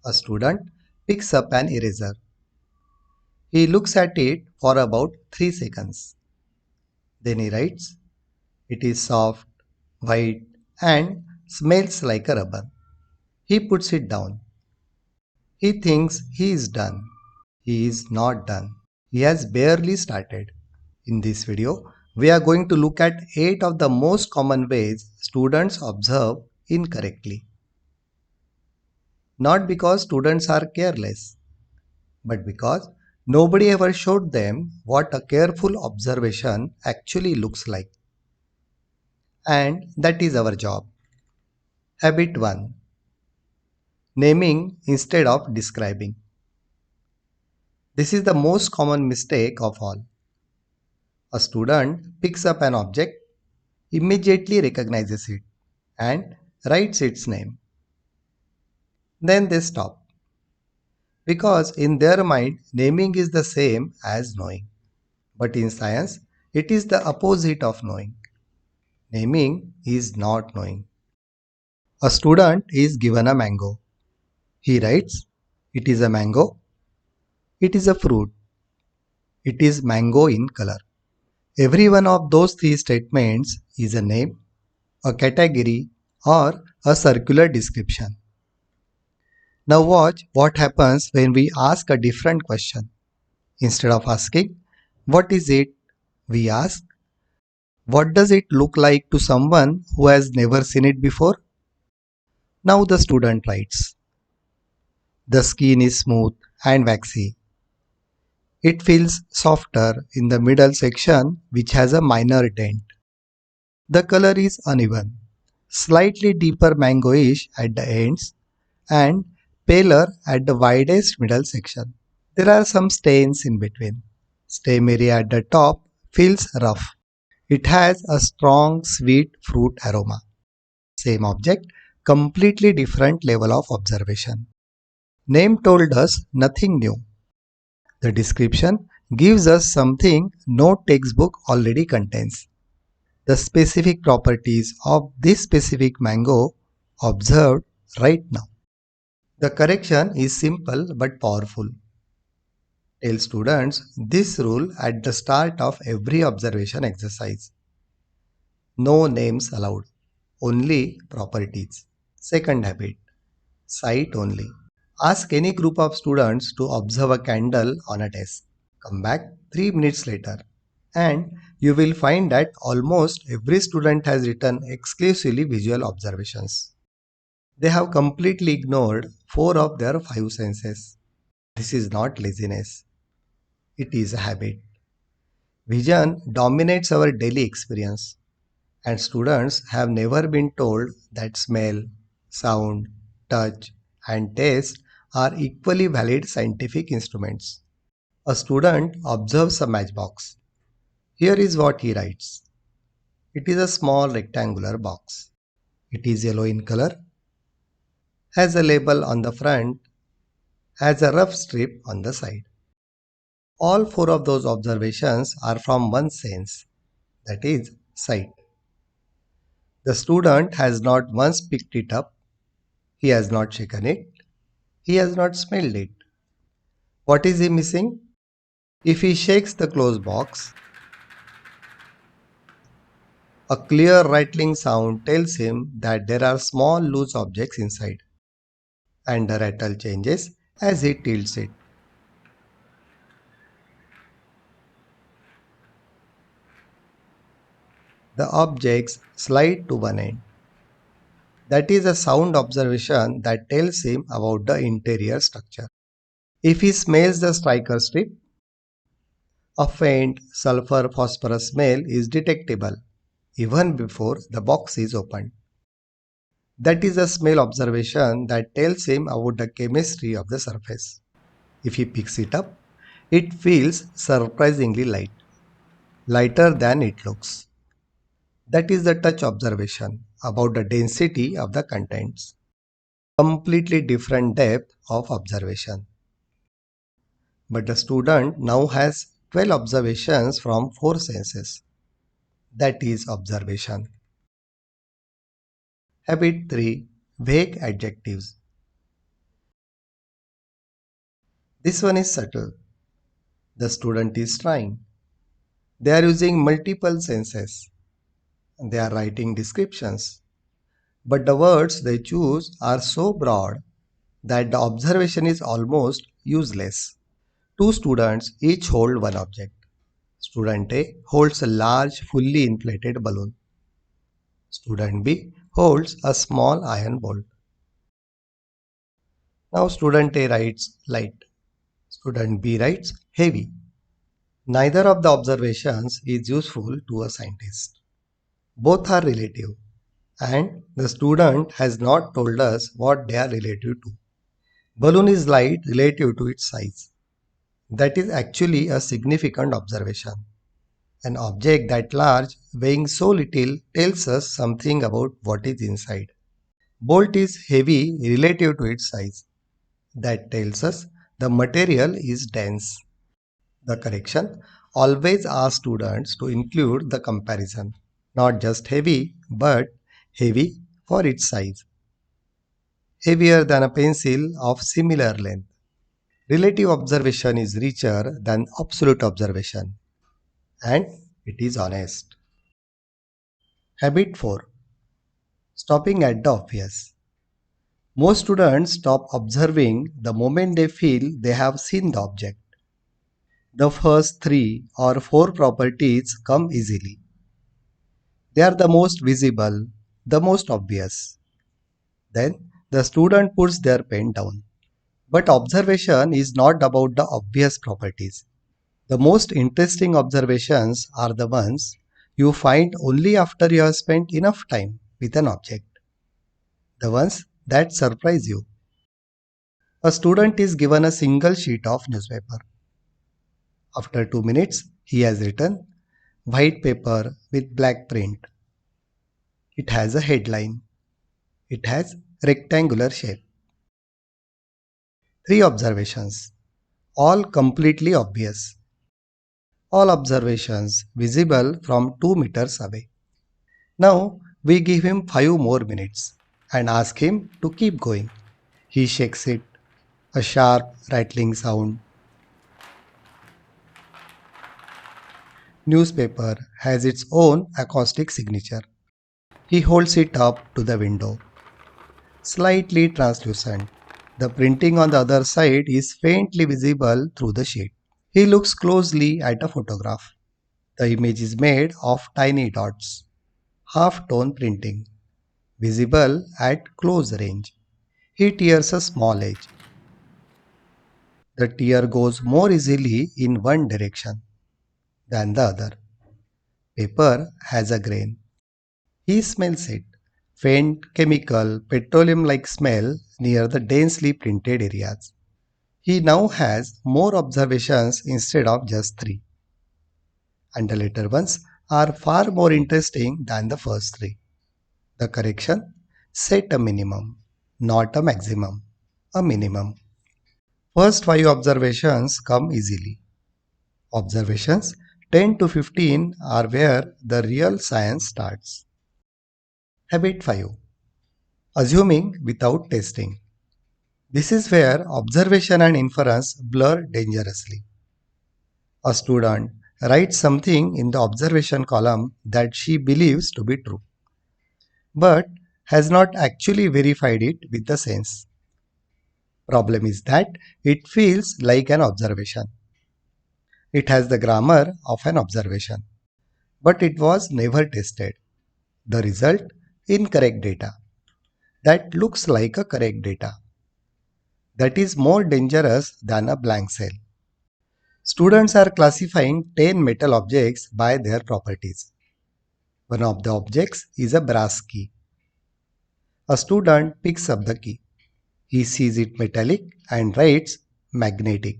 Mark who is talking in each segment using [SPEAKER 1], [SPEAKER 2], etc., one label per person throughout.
[SPEAKER 1] A student picks up an eraser. He looks at it for about 3 seconds. Then he writes, "It is soft, white, and smells like a rubber." He puts it down. He thinks he is done. He is not done. He has barely started. In this video, we are going to look at 8 of the most common ways students observe incorrectly. Not because students are careless, but because nobody ever showed them what a careful observation actually looks like. And that is our job. Habit 1. Naming instead of describing. This is the most common mistake of all. A student picks up an object, immediately recognizes it, and writes its name. Then they stop. Because in their mind, naming is the same as knowing. But in science, it is the opposite of knowing. Naming is not knowing. A student is given a mango. He writes, "It is a mango. It is a fruit. It is mango in color." Every one of those 3 statements is a name, a category, or a circular description. Now watch what happens when we ask a different question. Instead of asking, "What is it?" we ask, "What does it look like to someone who has never seen it before?" Now the student writes, "The skin is smooth and waxy. It feels softer in the middle section, which has a minor dent. The color is uneven, slightly deeper mangoish at the ends and paler at the widest middle section. There are some stains in between. Stem area at the top feels rough. It has a strong sweet fruit aroma." Same object, completely different level of observation. Name told us nothing new. The description gives us something no textbook already contains. The specific properties of this specific mango observed right now. The correction is simple but powerful. Tell students this rule at the start of every observation exercise. No names allowed, only properties. Second habit, sight only. Ask any group of students to observe a candle on a desk. Come back 3 minutes later and you will find that almost every student has written exclusively visual observations. They have completely ignored 4 of their 5 senses. This is not laziness, it is a habit. Vision dominates our daily experience, and students have never been told that smell, sound, touch, and taste are equally valid scientific instruments. A student observes a matchbox. Here is what he writes. It is a small rectangular box. It is yellow in color, has a label on the front, has a rough strip on the side. All 4 of those observations are from one sense, that is, sight. The student has not once picked it up, he has not shaken it, he has not smelled it. What is he missing? If he shakes the closed box, a clear rattling sound tells him that there are small loose objects inside, and the rattle changes as he tilts it. The objects slide to one end. That is a sound observation that tells him about the interior structure. If he smells the striker strip, a faint sulfur phosphorus smell is detectable even before the box is opened. That is a smell observation that tells him about the chemistry of the surface. If he picks it up, it feels surprisingly light, lighter than it looks. That is the touch observation about the density of the contents. Completely different depth of observation. But the student now has 12 observations from 4 senses. That is observation. Habit 3. Vague adjectives. This one is subtle. The student is trying. They are using multiple senses. They are writing descriptions. But the words they choose are so broad that the observation is almost useless. Two students each hold one object. Student A holds a large, fully inflated balloon. Student B holds a small iron ball. Now student A writes light. Student B writes heavy. Neither of the observations is useful to a scientist. Both are relative, and the student has not told us what they are relative to. Balloon is light relative to its size. That is actually a significant observation. An object that large, weighing so little, tells us something about what is inside. Bolt is heavy relative to its size. That tells us the material is dense. The correction always asks students to include the comparison, not just heavy, but heavy for its size, heavier than a pencil of similar length. Relative observation is richer than absolute observation, and it is honest. Habit 4. Stopping at the obvious. Most students stop observing the moment they feel they have seen the object. The first three or four properties come easily. They are the most visible, the most obvious. Then the student puts their pen down. But observation is not about the obvious properties. The most interesting observations are the ones you find only after you have spent enough time with an object. The ones that surprise you. A student is given a single sheet of newspaper. After 2 minutes, he has written white paper with black print. It has a headline. It has rectangular shape. Three observations, all completely obvious. All observations visible from 2 meters away. Now we give him 5 more minutes and ask him to keep going. He shakes it, a sharp rattling sound. Newspaper has its own acoustic signature. He holds it up to the window, slightly translucent. The printing on the other side is faintly visible through the sheet. He looks closely at a photograph. The image is made of tiny dots, half-tone printing, visible at close range. He tears a small edge. The tear goes more easily in one direction than the other. Paper has a grain. He smells it. Faint chemical, petroleum like smell near the densely printed areas. He now has more observations instead of just three. And the later ones are far more interesting than the first three. The correction: set a minimum, not a maximum, a minimum. First five observations come easily. Observations 10 to 15 are where the real science starts. Habit 5. Assuming without testing. This is where observation and inference blur dangerously. A student writes something in the observation column that she believes to be true, but has not actually verified it with the sense. Problem is that it feels like an observation. It has the grammar of an observation, but it was never tested. The result: incorrect data. That looks like a correct data. That is more dangerous than a blank cell. Students are classifying 10 metal objects by their properties. One of the objects is a brass key. A student picks up the key. He sees it metallic and writes magnetic.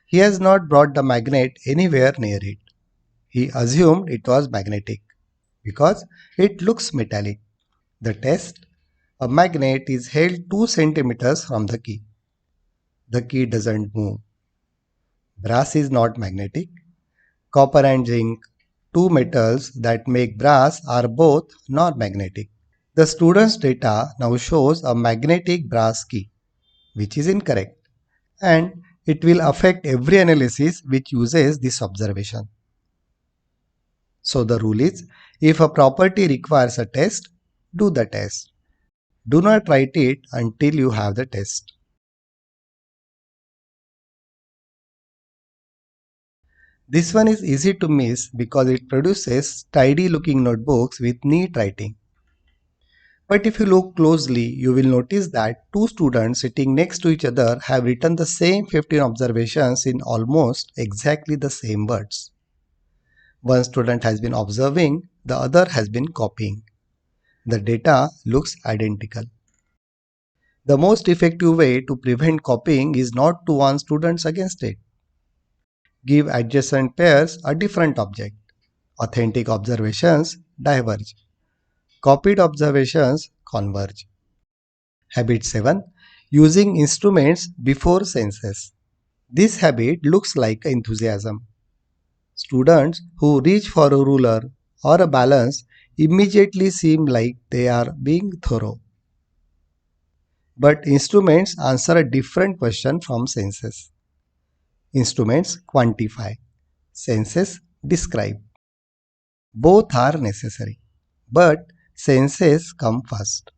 [SPEAKER 1] He has not brought the magnet anywhere near it. He assumed it was magnetic because it looks metallic. The test: a magnet is held 2 centimeters from the key. The key doesn't move. Brass is not magnetic. Copper and zinc, two metals that make brass, are both non-magnetic. The student's data now shows a magnetic brass key, which is incorrect. and it will affect every analysis which uses this observation. So the rule is, if a property requires a test, do the test. Do not write it until you have the test. This one is easy to miss because it produces tidy looking notebooks with neat writing. But if you look closely, you will notice that two students sitting next to each other have written the same 15 observations in almost exactly the same words. One student has been observing, the other has been copying. The data looks identical. The most effective way to prevent copying is not to warn students against it. Give adjacent pairs a different object. Authentic observations diverge. Copied observations converge. Habit 7. Using instruments before senses. This habit looks like enthusiasm. Students who reach for a ruler or a balance immediately seem like they are being thorough. But instruments answer a different question from senses. Instruments quantify, senses describe. Both are necessary, but senses come first.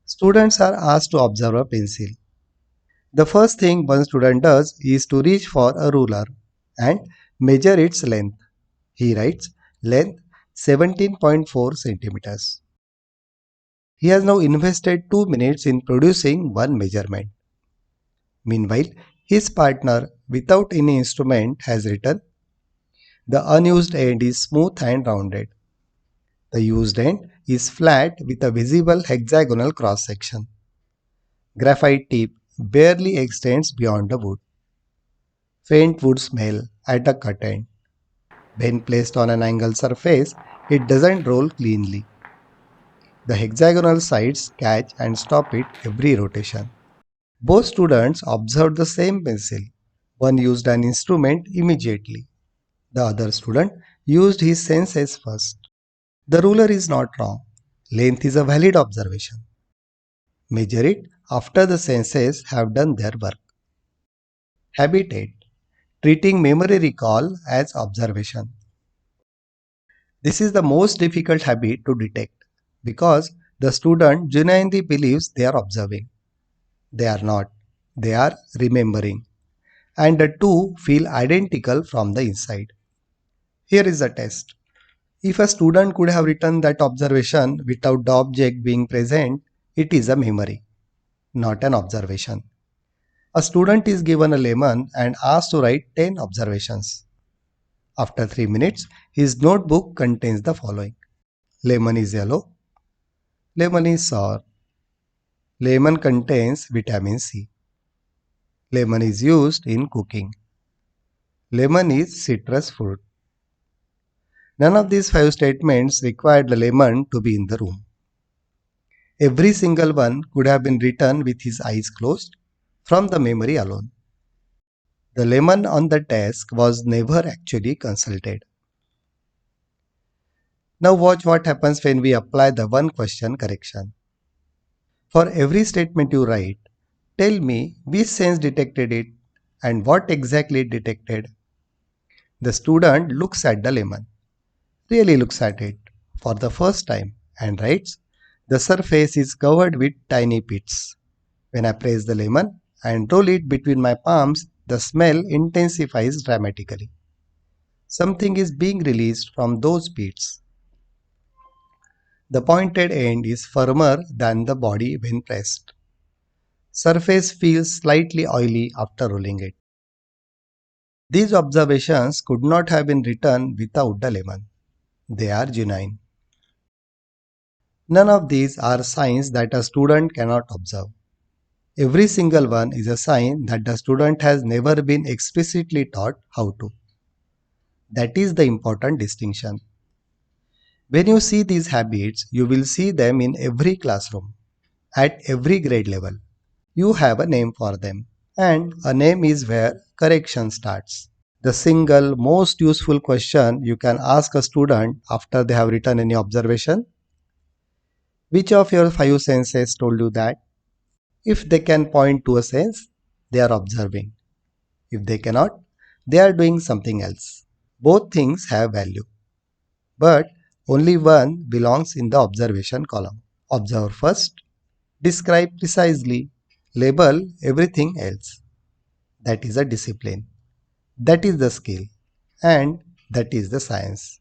[SPEAKER 1] Students are asked to observe a pencil. The first thing one student does is to reach for a ruler and measure its length. He writes length 17.4 centimeters. He has now invested 2 minutes in producing one measurement. Meanwhile, his partner, without any instrument, has written the unused end is smooth and rounded. The used end is flat with a visible hexagonal cross section. Graphite tip barely extends beyond the wood. Faint wood smell at a cut end. When placed on an angled surface, it doesn't roll cleanly. The hexagonal sides catch and stop it every rotation. Both students observed the same pencil. One used an instrument immediately. The other student used his senses first. The ruler is not wrong. Length is a valid observation. Measure it after the senses have done their work. Habit 8. Treating memory recall as observation. This is the most difficult habit to detect because the student genuinely believes they are observing. They are not. They are remembering. And the two feel identical from the inside. Here is the test. If a student could have written that observation without the object being present, it is a memory, not an observation. A student is given a lemon and asked to write 10 observations. After 3 minutes, his notebook contains the following. Lemon is yellow. Lemon is sour. Lemon contains vitamin C. Lemon is used in cooking. Lemon is citrus fruit. None of these 5 statements required the lemon to be in the room. Every single one could have been written with his eyes closed from the memory alone. The lemon on the desk was never actually consulted. Now watch what happens when we apply the one question correction. For every statement you write, tell me which sense detected it and what exactly it detected. The student looks at the lemon, really looks at it for the first time and writes, the surface is covered with tiny pits. When I press the lemon and roll it between my palms, the smell intensifies dramatically. Something is being released from those pits. The pointed end is firmer than the body when pressed. Surface feels slightly oily after rolling it. These observations could not have been written without the lemon. They are genuine. None of these are signs that a student cannot observe. Every single one is a sign that the student has never been explicitly taught how to. That is the important distinction. When you see these habits, you will see them in every classroom, at every grade level. You have a name for them, and a name is where correction starts. The single most useful question you can ask a student after they have written any observation: which of your 5 senses told you that? If they can point to a sense, they are observing. If they cannot, they are doing something else. Both things have value, but only one belongs in the observation column. Observe first, describe precisely, label everything else. That is a discipline. That is the skill. And that is the science.